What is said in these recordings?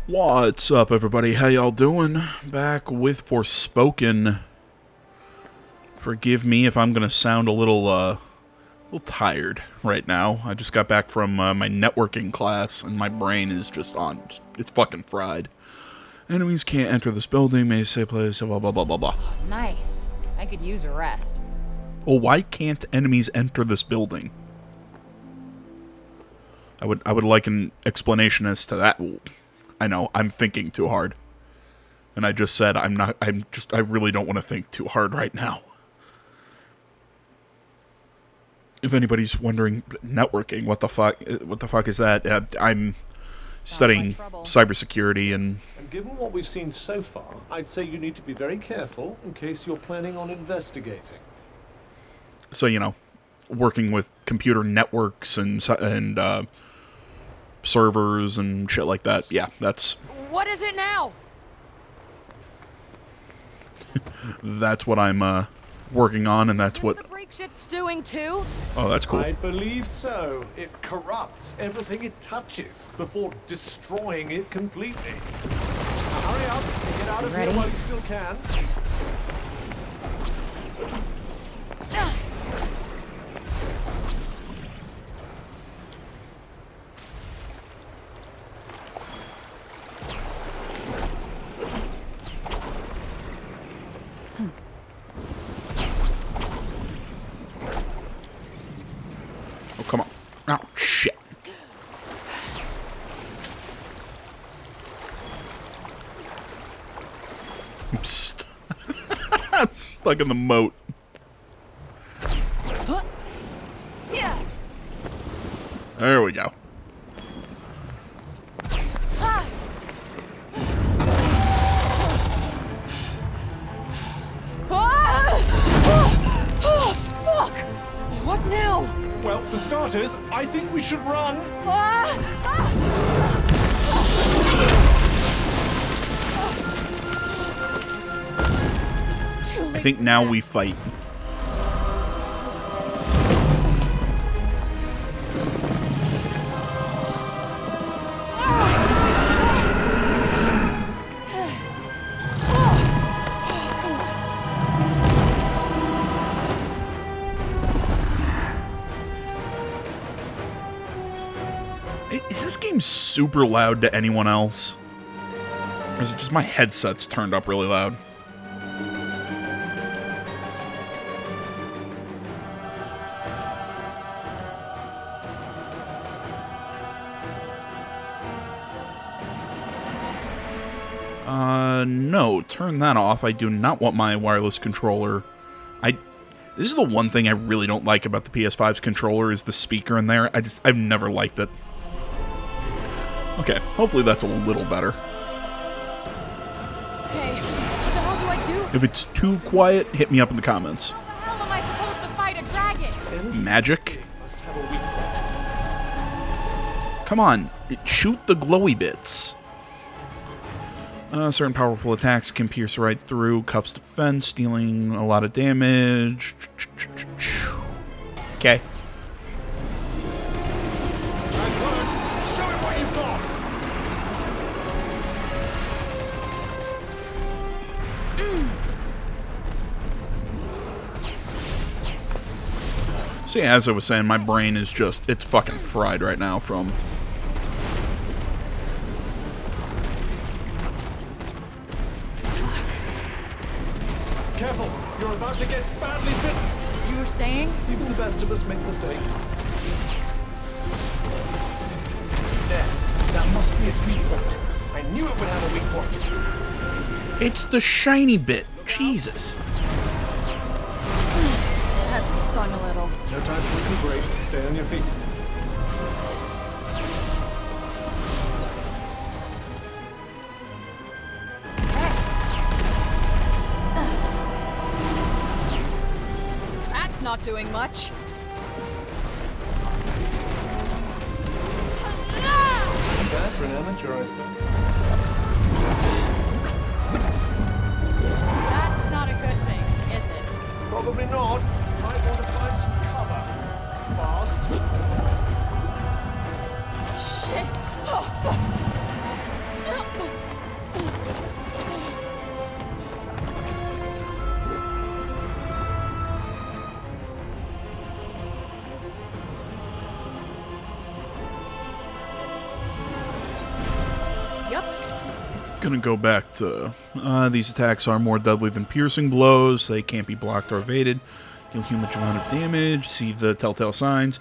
What's up, everybody? How y'all doing? Back with Forspoken. Forgive me if I'm gonna sound a little tired right now. I just got back from my networking class, and my brain is just on. It's fucking fried. Enemies can't enter this building. May say place. Blah blah blah blah blah. Nice. I could use a rest. Well, why can't enemies enter this building? I would like an explanation as to that. I know, I'm thinking too hard. And I just said I really don't want to think too hard right now. If anybody's wondering, networking, what the fuck is that? I'm studying cybersecurity and given what we've seen so far, I'd say you need to be very careful in case you're planning on investigating. So, you know, working with computer networks and servers and shit like that. Yeah, that's... What is it now? That's what I'm working on, and that's what... the break shit's doing too? Oh, that's cool. I believe so. It corrupts everything it touches before destroying it completely. Now hurry up and get out of here while you still can. Oh, come on. Oh, shit. I'm stuck in the moat. There we go. Oh, fuck! What now? Well, for starters, I think we should run. I think now we fight. Is this game super loud to anyone else? Or is it just my headset's turned up really loud? No, turn that off. I do not want my wireless controller. This is the one thing I really don't like about the PS5's controller is the speaker in there. I've never liked it. Okay, hopefully that's a little better. Okay, what the hell do I do? If it's too quiet, hit me up in the comments. How am I supposed to fight a dragon? Magic? Must have a weak point. Come on, shoot the glowy bits. Certain powerful attacks can pierce right through Cuff's defense, dealing a lot of damage. Okay. Nice work. Show him what you've got. See, as I was saying, my brain is just, it's fucking fried right now from... Careful, you're about to get badly bitten. You were saying? Even the best of us make mistakes. There, that must be its weak point. I knew it would have a weak point. It's the shiny bit. Jesus. I've been stung a little. No time to recuperate. Stay on your feet. That's not doing much. Not bad for an amateur, I suppose. That's not a good thing, is it? Probably not. Might want to find some cover. Fast. Shit! Oh, fuck! Gonna go back to these attacks are more deadly than piercing blows. They can't be blocked or evaded. Deal huge amount of damage. See the telltale signs.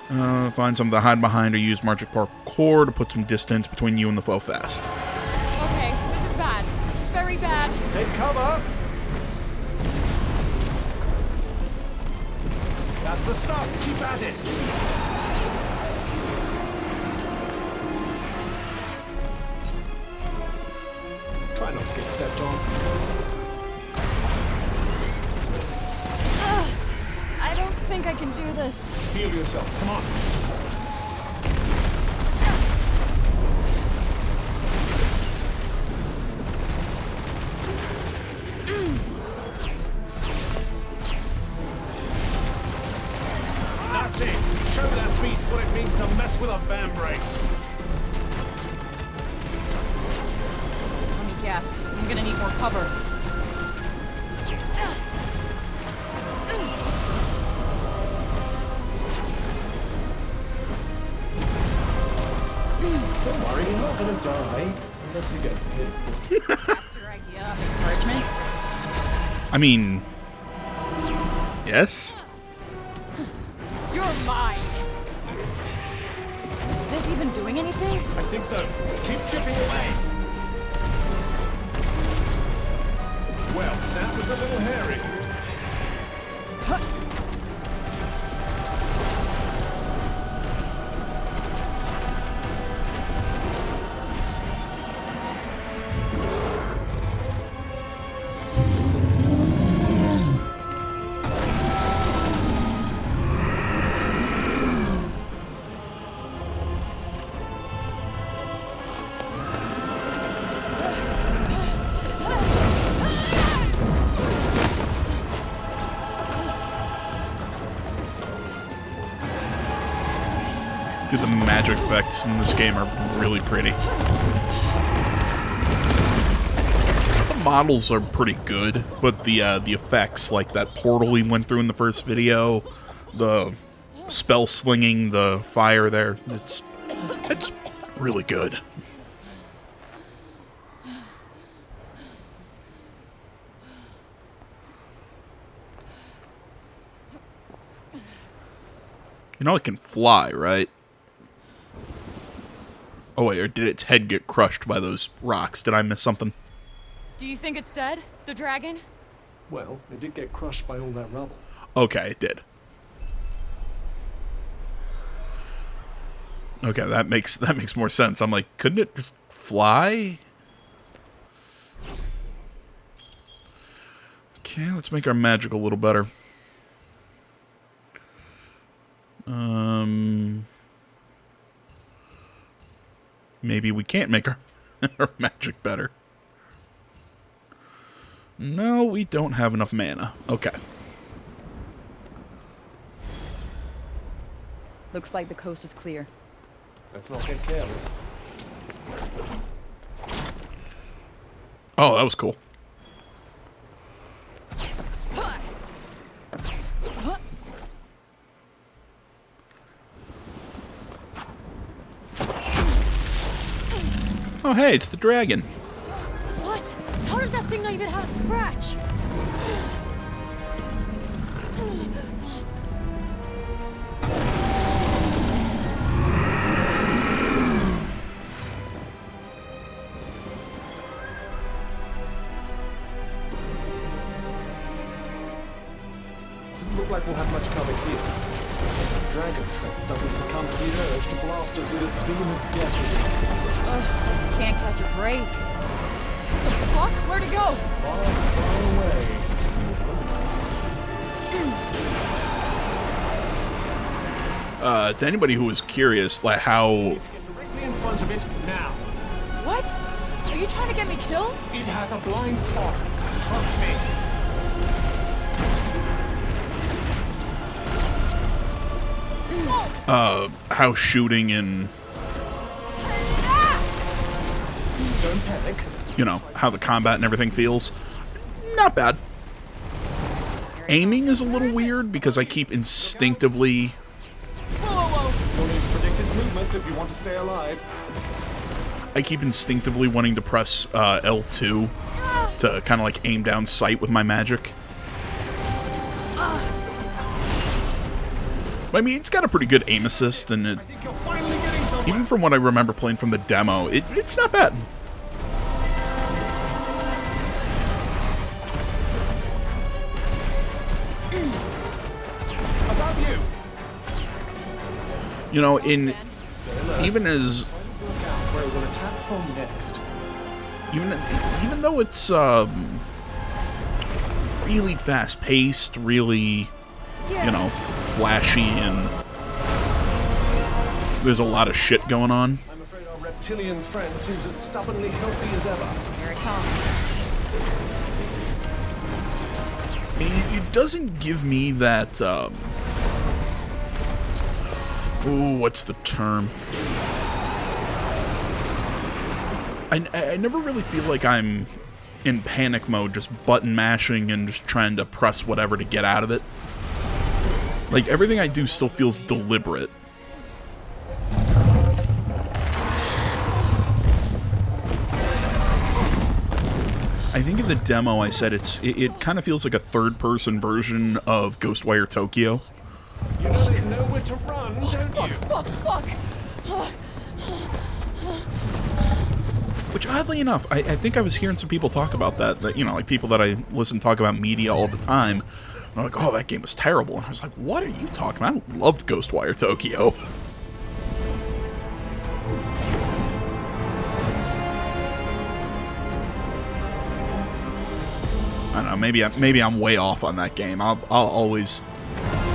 Find something to hide behind or use magic parkour to put some distance between you and the foe fast. Okay, this is bad. Very bad. Take cover. That's the stuff. Keep at it. Try not to get stepped on. I don't think I can do this. Heal yourself. Come on. That's it. Show that beast what it means to mess with a fan brace. Let me guess. I'm gonna need more cover. Don't worry, you're not gonna die unless you get hit. That's your idea of encouragement? I mean, yes? You're mine. Is this even doing anything? I think so. Keep chipping away. Well, that was a little hairy. Dude, the magic effects in this game are really pretty. The models are pretty good, but the effects, like that portal we went through in the first video, the spell slinging, the fire there, it's really good. You know it can fly, right? Oh wait, or did its head get crushed by those rocks? Did I miss something? Do you think it's dead? The dragon? Well, it did get crushed by all that rubble. Okay, it did. Okay, that makes more sense. I'm like, couldn't it just fly? Okay, let's make our magic a little better. Maybe we can't make our, our magic better. No, we don't have enough mana. Okay. Looks like the coast is clear. Let's not get careless. Oh, that was cool. Oh, hey, it's the dragon. What? How does that thing not even have a scratch? Doesn't look like we'll have much cover here. The dragon threat doesn't succumb to the urge to blast us with its beam of death. Ugh, I just can't catch a break. What the fuck? Where'd it go? Far, far away. To anybody who was curious, like how... Need to get directly in front of it now. What? Are you trying to get me killed? It has a blind spot. Trust me. how shooting and, Don't panic. you know, how the combat and everything feels, not bad. Aiming is a little weird because I keep instinctively... You'll need to predict its movements if you want to stay alive. I keep instinctively wanting to press L2 to kind of like aim down sight with my magic. But, I mean, it's got a pretty good aim assist, and it, even from what I remember playing from the demo, it's not bad. Above you. You know, even as Where we'll attack from next. even though it's really fast paced, really, you know, flashy, and there's a lot of shit going on. I'm afraid our reptilian friend seems as stubbornly healthy as ever. Here it comes. It doesn't give me that, what's the term? I never really feel like I'm in panic mode, just button mashing and just trying to press whatever to get out of it. Like, everything I do still feels deliberate. I think in the demo I said it kind of feels like a third-person version of Ghostwire Tokyo. You know there's nowhere to run, don't you? Fuck. Which, oddly enough, I think I was hearing some people talk about that, you know, like people that I listen to talk about media all the time. And they're like, oh, that game was terrible. And I was like, what are you talking about? I loved Ghostwire Tokyo. I don't know, maybe I'm way off on that game. I'll always,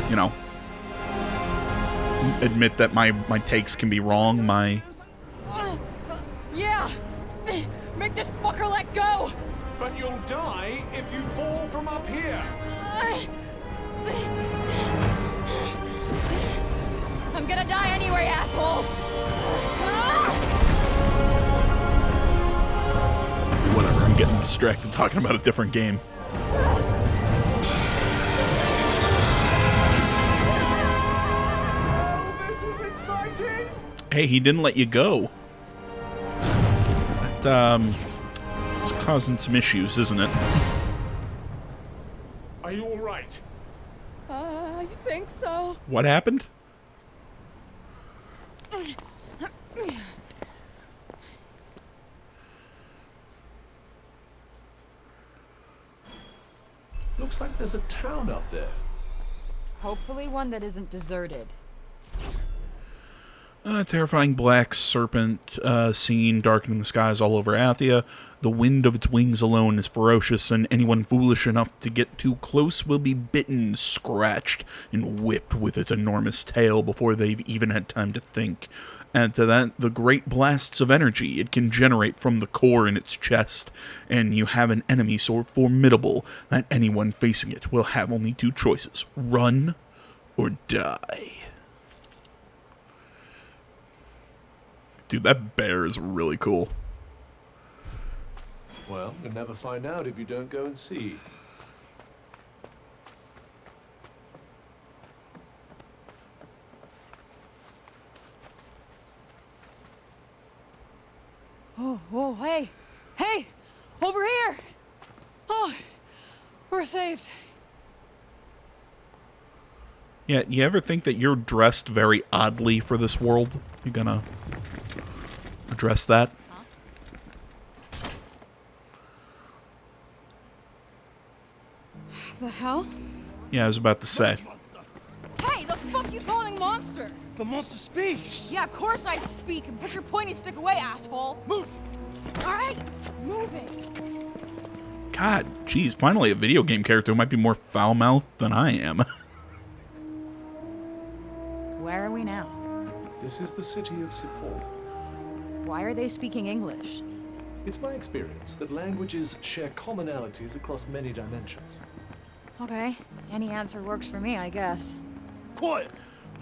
you know, admit that my takes can be wrong. Yeah. Make this fucker let go. But you'll die if you fall from up here. I'm gonna die anyway, asshole. Whatever, I'm getting distracted talking about a different game. Oh, this is exciting. Hey, he didn't let you go. That, it's causing some issues, isn't it? Are you all right? I think so. What happened? Looks like there's a town up there. Hopefully one that isn't deserted. Terrifying black serpent scene darkening the skies all over Athia. The wind of its wings alone is ferocious, and anyone foolish enough to get too close will be bitten, scratched, and whipped with its enormous tail before they've even had time to think. Add to that the great blasts of energy it can generate from the core in its chest, and you have an enemy so formidable that anyone facing it will have only two choices: run or die. Dude, that bear is really cool. Well, you'll never find out if you don't go and see. Oh, hey! Hey! Over here! Oh, we're saved. Yeah, you ever think that you're dressed very oddly for this world? You gonna address that? The hell? Yeah, I was about to say. Hey, the fuck you calling monster? The monster speaks! Yeah, of course I speak. And put your pointy stick away, asshole. Move! All right, moving. God, geez, finally a video game character who might be more foul-mouthed than I am. Where are we now? This is the city of Sipor. Why are they speaking English? It's my experience that languages share commonalities across many dimensions. Okay, any answer works for me, I guess. Quiet!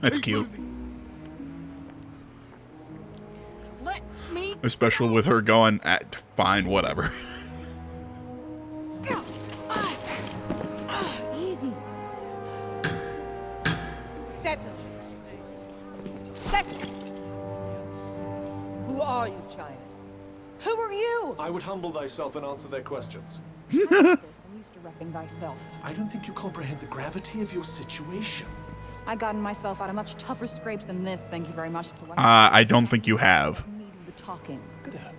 That's Keep cute. moving. Let me... Especially with her going, fine, whatever. Easy. Settle. Settle. Who are you, child? Who are you? I would humble thyself and answer their questions. I'm used to repping thyself. I don't think you comprehend the gravity of your situation. I gotten myself out of much tougher scrapes than this, thank you very much. I don't think you have. Me do the talking. Look at her.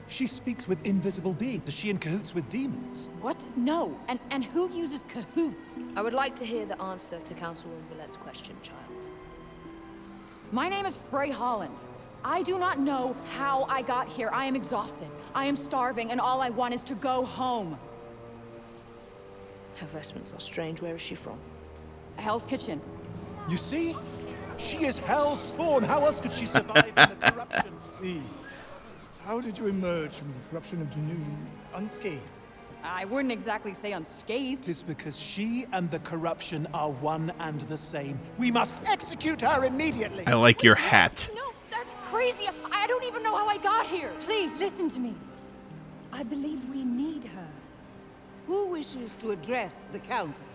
She speaks with invisible beings. Is she in cahoots with demons? What? No. And who uses cahoots? I would like to hear the answer to Councilwoman Villette's question, child. My name is Frey Holland. I do not know how I got here. I am exhausted. I am starving, and all I want is to go home. Her vestments are strange. Where is she from? Hell's Kitchen. You see? She is hell's spawn. How else could she survive in the corruption? Please. How did you emerge from the corruption of Junoon unscathed? I wouldn't exactly say unscathed. It is because she and the corruption are one and the same. We must execute her immediately. I like your hat. No, that's crazy. I don't even know how I got here. Please, listen to me. I believe we need her. Who wishes to address the council?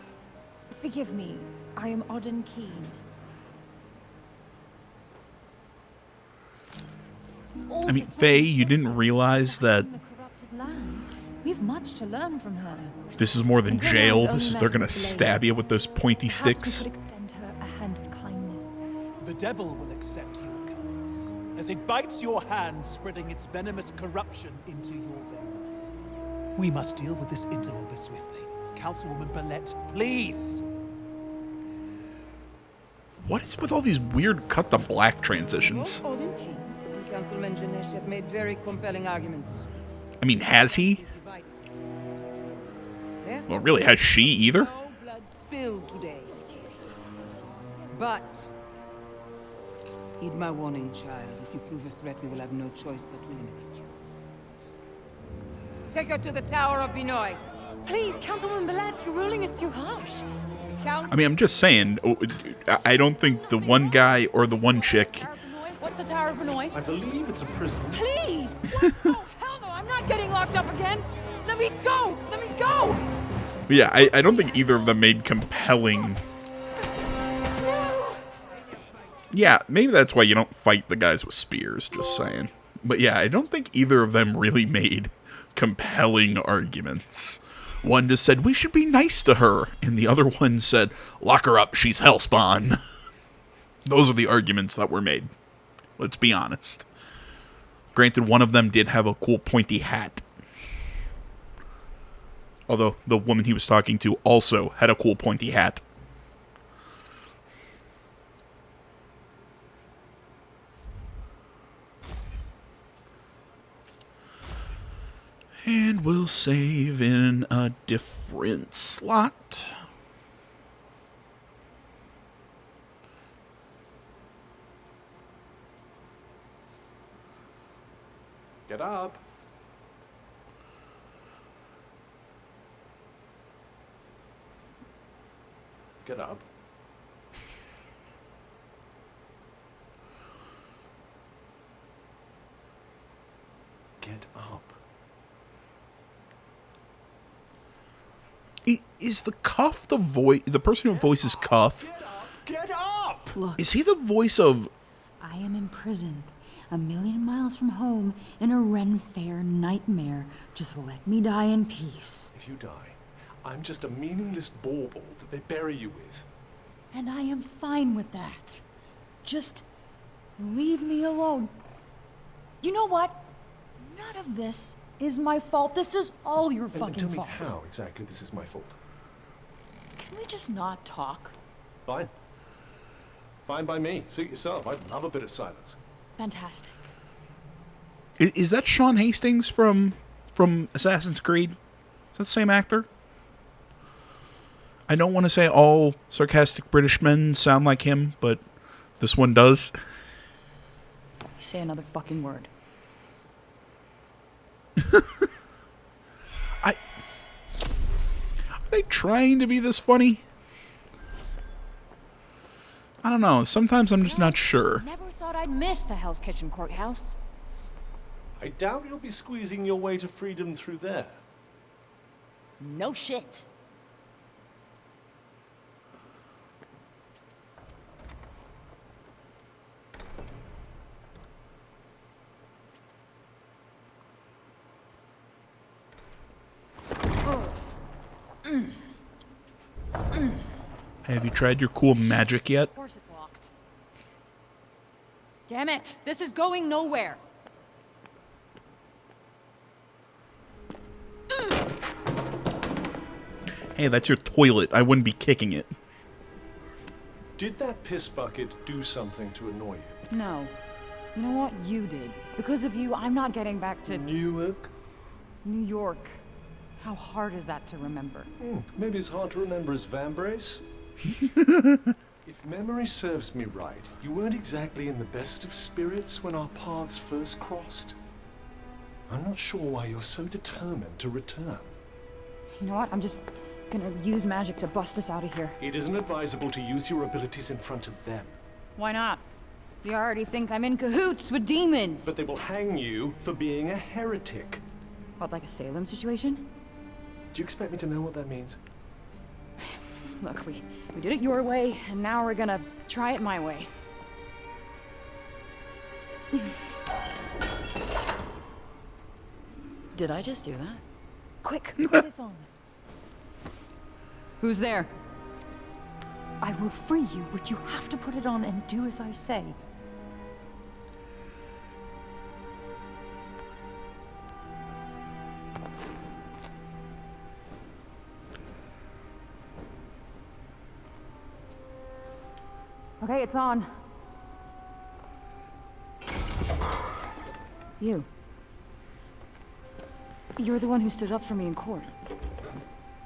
Forgive me, I am Auden Keen. I mean, Faye, you didn't realize that The corrupted lands. We've much to learn from her. this is more than Until now, jail. we This only is met they're gonna with blades. stab you with those pointy Perhaps we sticks. could extend her a hand of kindness. The devil will accept your kindness as it bites your hand, spreading its venomous corruption into your veins. We must deal with this interloper swiftly. Councilwoman Billette, please! What is with all these weird cut to black transitions? Both Odin King and Councilman Janesh have made very compelling arguments. I mean, has he? Divided. Well, really, has she either? No blood spilled today. But heed my warning, child. If you prove a threat, we will have no choice but to eliminate you. Take her to the Tower of Binoy. Please, Councilwoman Billette, your ruling is too harsh. I mean, I'm just saying, I don't think the one guy or the one chick. Tower of Benoy? What's the Tower of Benoy? I believe it's a prison. Please! Oh, hell no, I'm not getting locked up again! Let me go! Let me go! Yeah, I don't think either of them made compelling. Yeah, maybe that's why you don't fight the guys with spears, just saying. But yeah, I don't think either of them really made compelling arguments. One just said, we should be nice to her, and the other one said, lock her up, she's hellspawn. Those are the arguments that were made. Let's be honest. Granted, one of them did have a cool pointy hat. Although, the woman he was talking to also had a cool pointy hat. And we'll save in a different slot. Get up. Get up. Get up. Is the Cuff the voice? The person who voices Cuff? Get up. Get up. Look, Is he the voice of? I am imprisoned, 1,000,000 miles from home, in a Ren Fair nightmare. Just let me die in peace. If you die, I'm just a meaningless bauble that they bury you with. And I am fine with that. Just leave me alone. You know what? None of this is my fault. This is all your And fucking tell me fault. how exactly this is my fault. Can we just not talk? Fine. Fine by me. Suit yourself. I'd love a bit of silence. Fantastic. Is that Sean Hastings from Assassin's Creed? Is that the same actor? I don't want to say all sarcastic British men sound like him, but this one does. You say another fucking word. Are they trying to be this funny? I don't know. Sometimes I'm just not sure. Never thought I'd miss the Hell's Kitchen courthouse. I doubt you'll be squeezing your way to freedom through there. No shit. Have you tried your cool magic yet? Of course it's locked. Damn it! This is going nowhere! Hey, that's your toilet. I wouldn't be kicking it. Did that piss bucket do something to annoy you? No. You know what? You did. Because of you, I'm not getting back to Newark? New York. How hard is that to remember? Maybe it's hard to remember as Vambrace. If memory serves me right, you weren't exactly in the best of spirits when our paths first crossed. I'm not sure why you're so determined to return. You know what? I'm just gonna use magic to bust us out of here. It isn't advisable to use your abilities in front of them. Why not? They already think I'm in cahoots with demons. But they will hang you for being a heretic. What, like a Salem situation? Do you expect me to know what that means? Look, we did it your way, and now we're gonna try it my way. Did I just do that? Quick, put this on. Who's there? I will free you, but you have to put it on and do as I say. Okay, it's on. You. You're the one who stood up for me in court.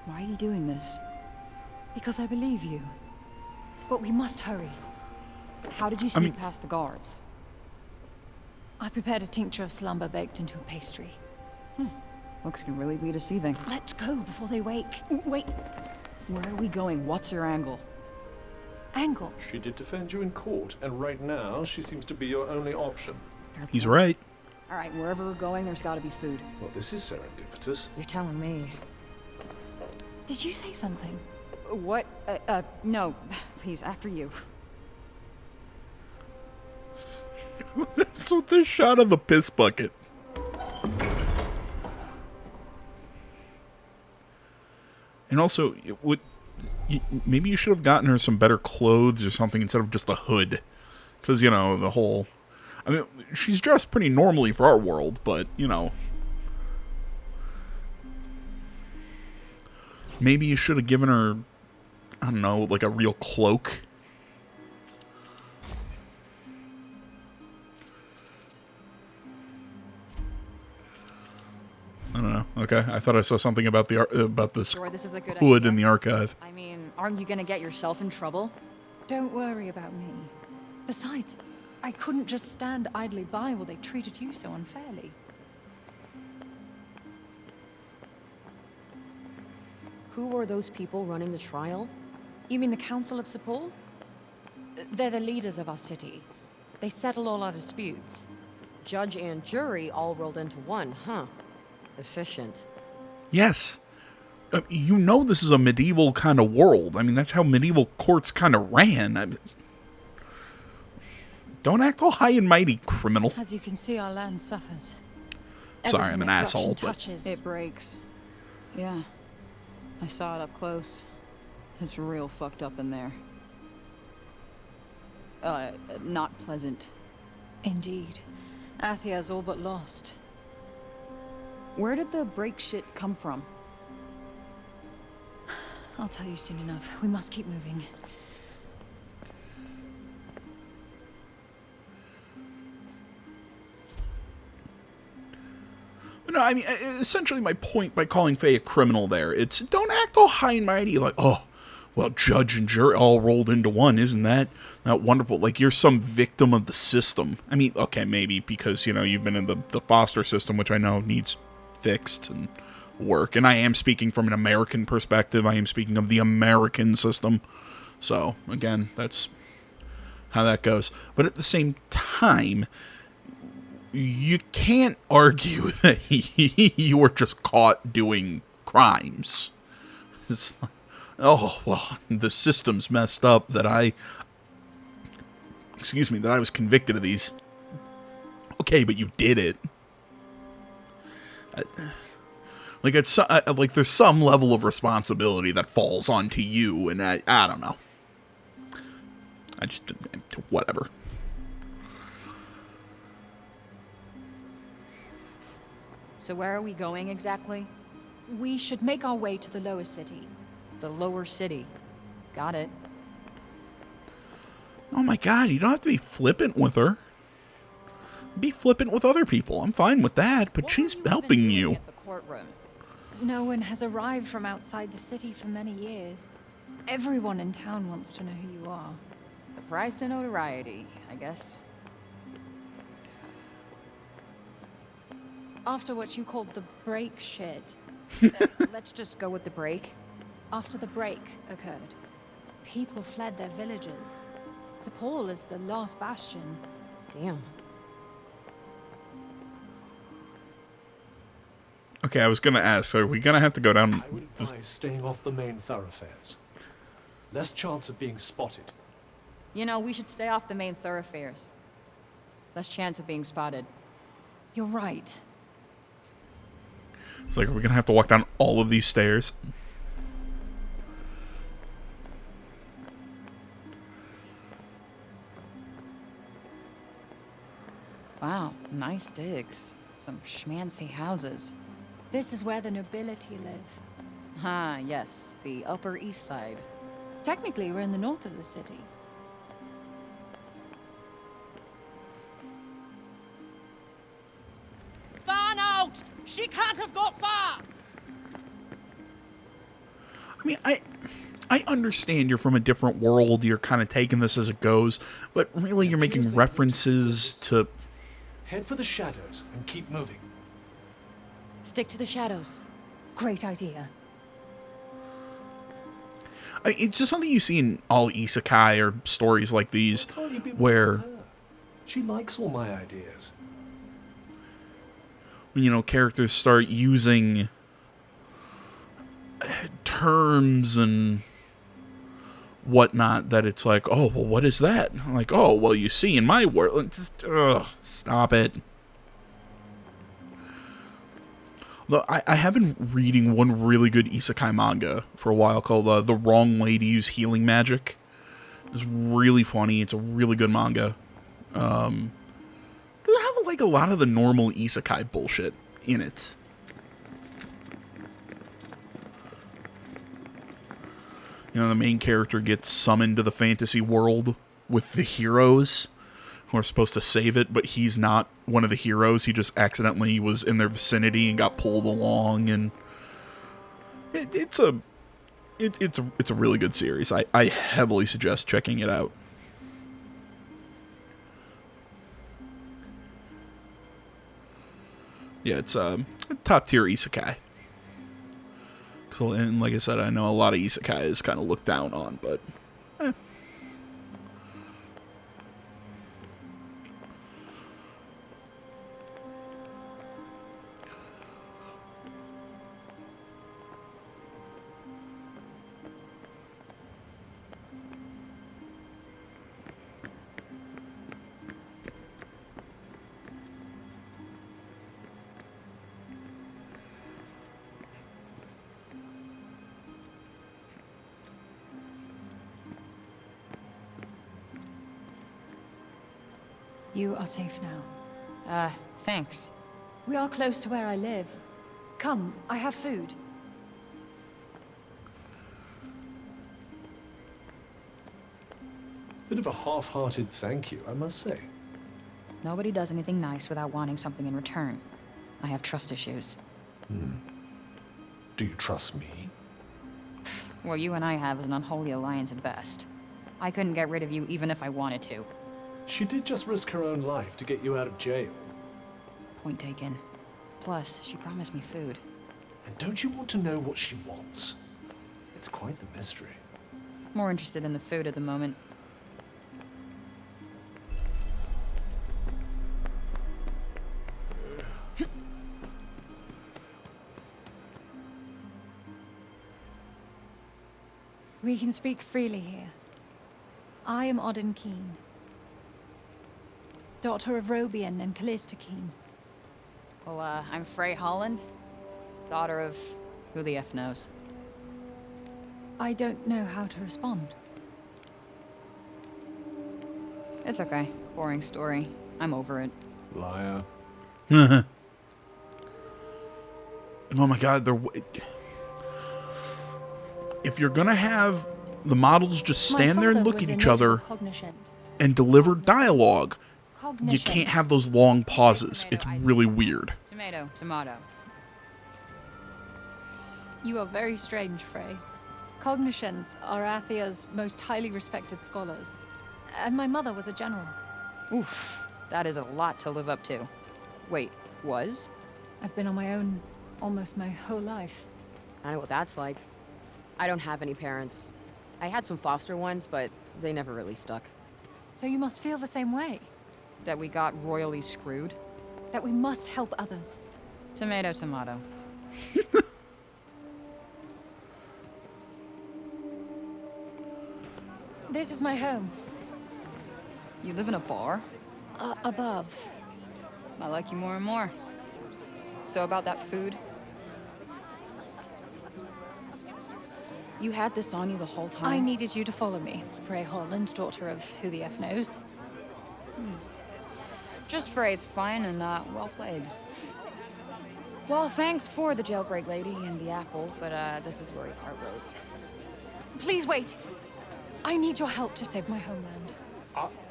Why are you doing this? Because I believe you. But we must hurry. How did you sneak past the guards? I prepared a tincture of slumber baked into a pastry. Looks can really be deceiving. Let's go before they wake. Wait. Where are we going? What's your angle? Angle. She did defend you in court, and right now she seems to be your only option. He's right. All right, wherever we're going, there's got to be food. Well, this is serendipitous. You're telling me. Did you say something? What? No. Please, after you. That's what this shot of the piss bucket. And also, maybe you should have gotten her some better clothes or something instead of just a hood. Because, you know, the whole... I mean, she's dressed pretty normally for our world, but, you know... Maybe you should have given her, I don't know, like a real cloak. I don't know. Okay, I thought I saw something about this Sure, this is a good hood idea. in the archive. I mean, aren't you gonna get yourself in trouble? Don't worry about me. Besides, I couldn't just stand idly by while they treated you so unfairly. Who were those people running the trial? You mean the Council of Sepul? They're the leaders of our city. They settle all our disputes. Judge and jury all rolled into one, huh? Efficient. Yes. You know this is a medieval kind of world. I mean, that's how medieval courts kind of ran. Don't act all high and mighty, criminal. As you can see, our land suffers. Sorry, Everything I'm an that asshole, corruption but... touches. It breaks. Yeah. I saw it up close. It's real fucked up in there. Not pleasant. Indeed. Athia's all but lost. Where did the break shit come from? I'll tell you soon enough. We must keep moving. No, I mean, essentially my point by calling Faye a criminal there, it's don't act all high and mighty like, oh, well, judge and jury all rolled into one. Isn't that wonderful? Like you're some victim of the system. I mean, okay, maybe because, you know, you've been in the foster system, which I know needs fixed and work. And I am speaking from an American perspective. I am speaking of the American system. So, again, that's how that goes. But at the same time, you can't argue that you were just caught doing crimes. It's like, oh, well, the system's messed up that I was convicted of these. Okay, but you did it. Like there's some level of responsibility that falls onto you, and I don't know. I just whatever. So where are we going exactly? We should make our way to the lower city. The lower city. Got it. Oh my god, you don't have to be flippant with her. Be flippant with other people. I'm fine with that, but What she's were you helping even doing you. at the courtroom? No one has arrived from outside the city for many years. Everyone in town wants to know who you are. The price of notoriety, I guess. After what you called the break shit. Let's just go with the break. After the break occurred, people fled their villages. Sepul is the last bastion. Damn. Okay, I was gonna ask, are we gonna have to go down I would advise staying off the main thoroughfares. Less chance of being spotted. You know, we should stay off the main thoroughfares. Less chance of being spotted. You're right. It's like, are we gonna have to walk down all of these stairs? Wow, nice digs. Some schmancy houses. This is where the nobility live. Ah, yes, the Upper East Side. Technically, we're in the north of the city. Fan out! She can't have got far! I mean, I understand you're from a different world, you're kind of taking this as it goes, but really you're making references to... Head for the shadows and keep moving. Stick to the shadows. Great idea. It's just something you see in all isekai or stories like these, Can't you be where, her? She likes all my ideas. you know, characters start using terms and whatnot that it's like, oh, well, what is that? I'm like, oh, well, you see, in my world, it's just, stop it. Though I have been reading one really good isekai manga for a while called The Wrong Way to Use Healing Magic. It's really funny. It's a really good manga. They have like a lot of the normal isekai bullshit in it. You know, the main character gets summoned to the fantasy world with the heroes who are supposed to save it, but he's not one of the heroes. He just accidentally was in their vicinity and got pulled along, and it's a really good series. I heavily suggest checking it out. Yeah, it's a top tier isekai. So, and like I said, I know a lot of isekai is kind of looked down on, but You are safe now. Thanks. We are close to where I live. Come, I have food. Bit of a half-hearted thank you, I must say. Nobody does anything nice without wanting something in return. I have trust issues. Do you trust me? What you and I have is an unholy alliance at best. I couldn't get rid of you even if I wanted to. She did just risk her own life to get you out of jail. Point taken. Plus, she promised me food. And don't you want to know what she wants? It's quite the mystery. More interested in the food at the moment. We can speak freely here. I am Odin Keen, daughter of Robian and Callista Keen. Well, I'm Frey Holland, daughter of who the F knows. I don't know how to respond. It's okay. Boring story. I'm over it. Liar. Oh my god, if you're gonna have the models just stand there and look at each other and deliver dialogue, you can't have those long pauses. It's really weird. Tomato, tomato. You are very strange, Frey. Cognitians are Athia's most highly respected scholars. And my mother was a general. Oof, that is a lot to live up to. Wait, was? I've been on my own almost my whole life. I know what that's like. I don't have any parents. I had some foster ones, but they never really stuck. So you must feel the same way. That we got royally screwed? That we must help others. Tomato, tomato. This is my home. You live in a bar? Above. I like you more and more. So about that food? You had this on you the whole time? I needed you to follow me, Frey Holland, daughter of who the F knows. Just phrase fine and well played. Well, thanks for the jailbreak lady and the apple, but this is where we part ways. Please wait. I need your help to save my homeland.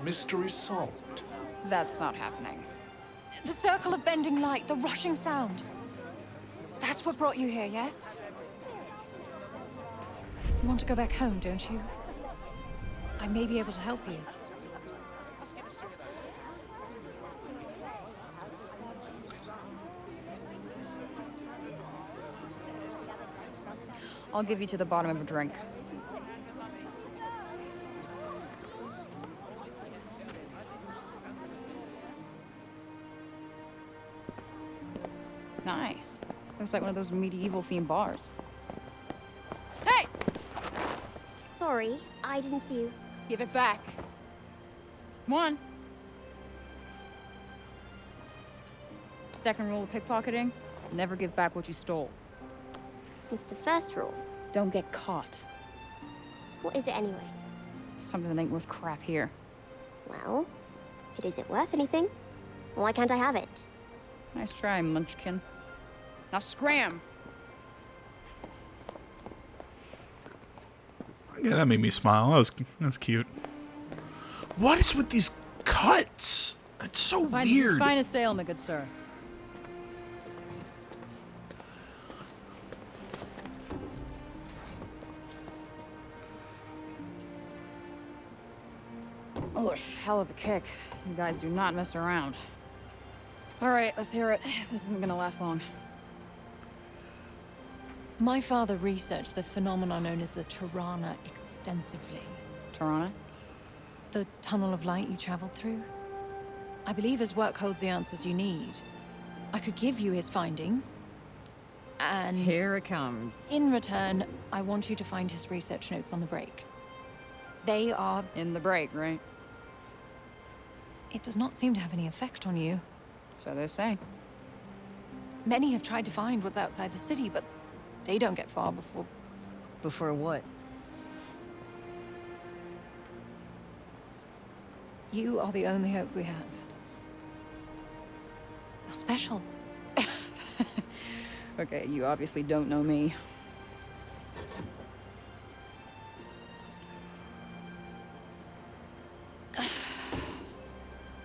Mystery solved. That's not happening. The circle of bending light, the rushing sound. That's what brought you here, yes? You want to go back home, don't you? I may be able to help you. I'll give you to the bottom of a drink. Nice. Looks like one of those medieval-themed bars. Hey! Sorry, I didn't see you. Give it back. Come on. Second rule of pickpocketing, never give back what you stole. It's the first rule. Don't get caught. What is it anyway? Something that ain't worth crap here. Well, if it isn't worth anything, why can't I have it? Nice try, Munchkin. Now scram! Yeah, that made me smile. That's cute. What is with these cuts? It's so weird. Finest sale, my good sir. Oof, hell of a kick. You guys do not mess around. Alright, let's hear it. This isn't gonna last long. My father researched the phenomenon known as the Tirana extensively. Tirana? The tunnel of light you traveled through. I believe his work holds the answers you need. I could give you his findings. And Here it comes. in return, I want you to find his research notes on the break. They are... In the break, right? It does not seem to have any effect on you. So they say. Many have tried to find what's outside the city, but they don't get far before... Before what? You are the only hope we have. You're special. Okay, you obviously don't know me.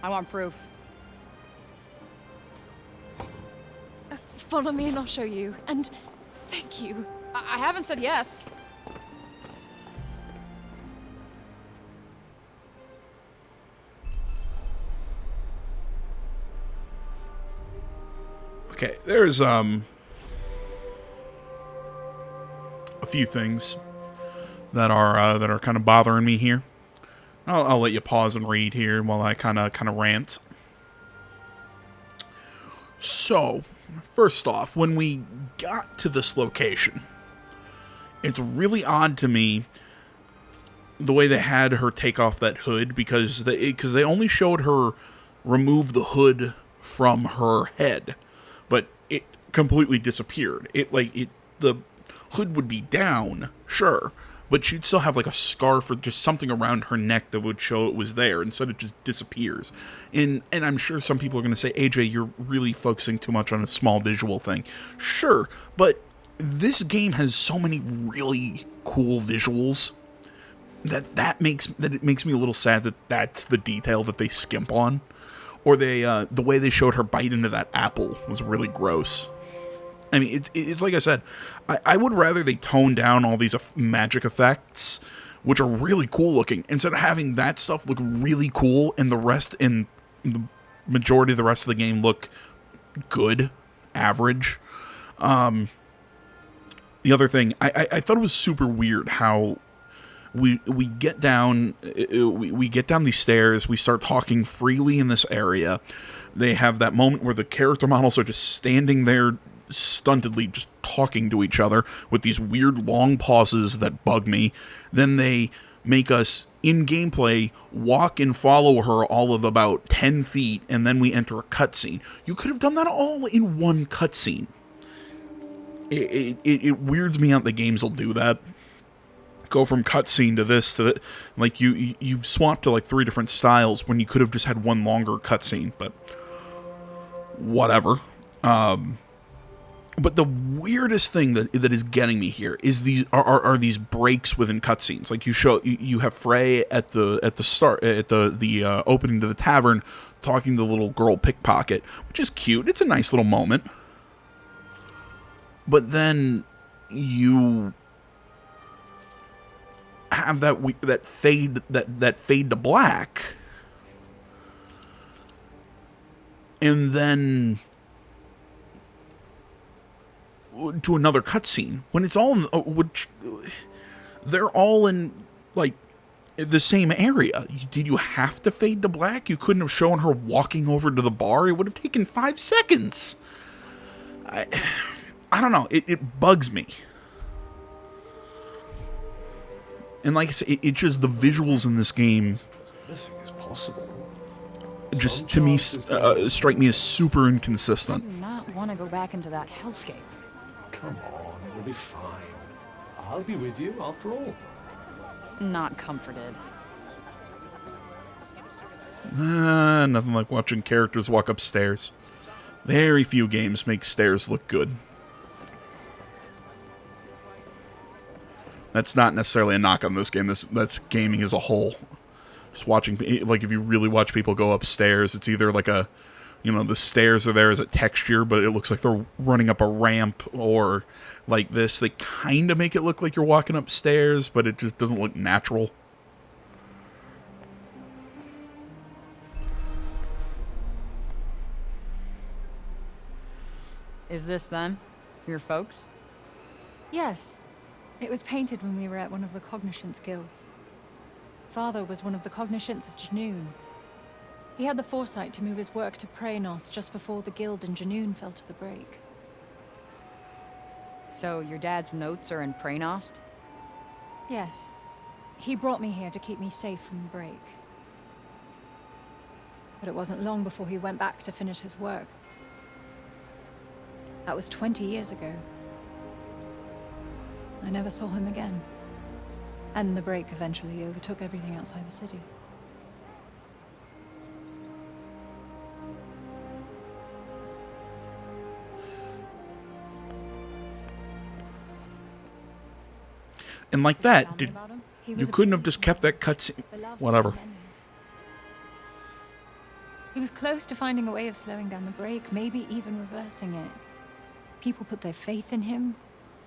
I want proof. Follow me and I'll show you. And thank you. I haven't said yes. Okay, there's a few things that are kind of bothering me here. I'll let you pause and read here while I kind of rant. So, first off, when we got to this location, it's really odd to me the way they had her take off that hood, because they only showed her remove the hood from her head, but it completely disappeared. The hood would be down, sure, but she'd still have like a scarf or just something around her neck that would show it was there. Instead, it just disappears. And I'm sure some people are going to say, AJ, you're really focusing too much on a small visual thing. Sure, but this game has so many really cool visuals that it makes me a little sad that that's the detail that they skimp on. Or the way they showed her bite into that apple was really gross. I mean, it's like I said, I would rather they tone down all these magic effects, which are really cool looking, instead of having that stuff look really cool and the majority of the rest of the game look good, average. The other thing, I thought it was super weird how we get down these stairs, we start talking freely in this area. They have that moment where the character models are just standing there stuntedly just talking to each other with these weird long pauses that bug me. Then they make us in gameplay walk and follow her all of about 10 feet, and then we enter a cutscene. You could have done that all in one cutscene. It weirds me out that games will do that. Go from cutscene to this to that. Like you've swapped to like 3 different styles when you could have just had one longer cutscene, but whatever. But the weirdest thing that is getting me here is these breaks within cutscenes. Like you have Frey at the start at the opening to the tavern talking to the little girl pickpocket, which is cute. It's a nice little moment. But then you have that fade to black, and then to another cutscene when it's all they're all in like the same area. Did you have to fade to black? You couldn't have shown her walking over to the bar. It would have taken 5 seconds. I don't know. It bugs me. And like I said, it just, the visuals in this game Anything is possible. just, to me, strike me as super inconsistent. I do not want to go back into that hellscape. Come on, we'll be fine. I'll be with you after all. Not comforted. Nothing like watching characters walk upstairs. Very few games make stairs look good. That's not necessarily a knock on this game. That's gaming as a whole. Just watching, like, if you really watch people go upstairs, it's either like a, the stairs are there as a texture, but it looks like they're running up a ramp, or like this. They kind of make it look like you're walking upstairs, but it just doesn't look natural. Is this them? Your folks? Yes. It was painted when we were at one of the Cognoscence guilds. Father was one of the Cognoscence of Janoon. He had the foresight to move his work to Praenos just before the guild in Janoon fell to the break. So your dad's notes are in Praenost? Yes. He brought me here to keep me safe from the break. But it wasn't long before he went back to finish his work. That was 20 years ago. I never saw him again. And the break eventually overtook everything outside the city. And like that, you couldn't have just kept that cutscene. Whatever. He was close to finding a way of slowing down the break, maybe even reversing it. People put their faith in him,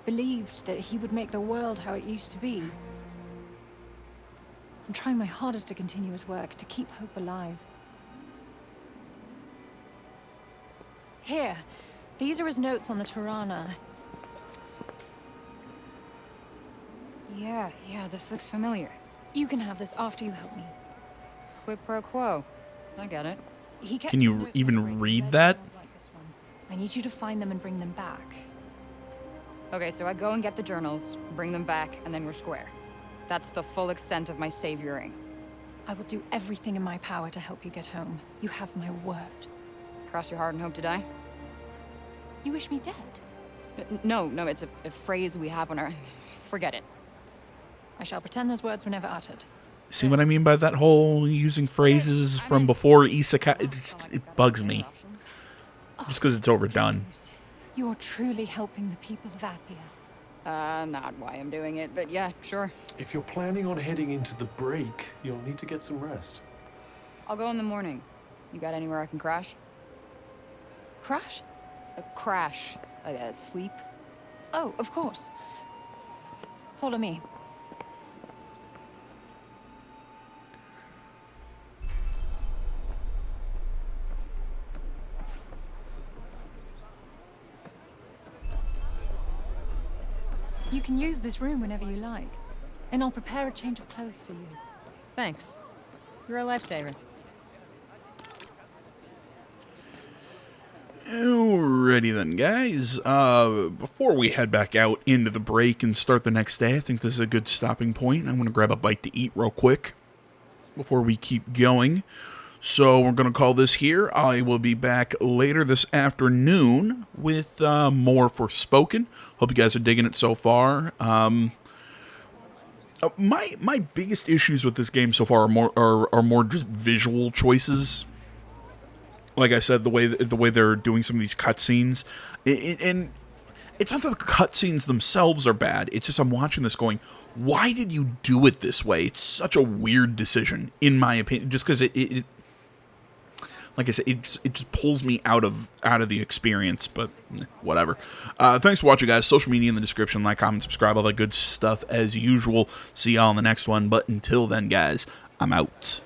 believed that he would make the world how it used to be. I'm trying my hardest to continue his work, to keep hope alive. Here, these are his notes on the Tirana. Yeah, this looks familiar. You can have this after you help me. Quid pro quo. I get it. He kept Can his you notes even on the break read in that? journals like this one. I need you to find them and bring them back. Okay, so I go and get the journals, bring them back, and then we're square. That's the full extent of my savioring. I will do everything in my power to help you get home. You have my word. Cross your heart and hope to die? You wish me dead? No, it's a phrase we have on our... Forget it. I shall pretend those words were never uttered. See what I mean by that whole using phrases from before isekai? It bugs me. Just because it's overdone. You're truly helping the people of Athia. Not why I'm doing it, but yeah, sure. If you're planning on heading into the break, you'll need to get some rest. I'll go in the morning. You got anywhere I can crash? Crash? Crash. Sleep? Oh, of course. Follow me. You can use this room whenever you like, and I'll prepare a change of clothes for you. Thanks. You're a lifesaver. Alrighty then, guys. Before we head back out into the break and start the next day, I think this is a good stopping point. I'm going to grab a bite to eat real quick before we keep going. So we're going to call this here. I will be back later this afternoon with more Forspoken. Hope you guys are digging it so far. My biggest issues with this game so far are more just visual choices. Like I said, the way they're doing some of these cutscenes, and it's not that the cutscenes themselves are bad. It's just I'm watching this going, why did you do it this way? It's such a weird decision, in my opinion. Just because it like I said, it just pulls me out of the experience. But whatever. Thanks for watching, guys. Social media in the description. Like, comment, subscribe, all that good stuff as usual. See y'all in the next one. But until then, guys, I'm out.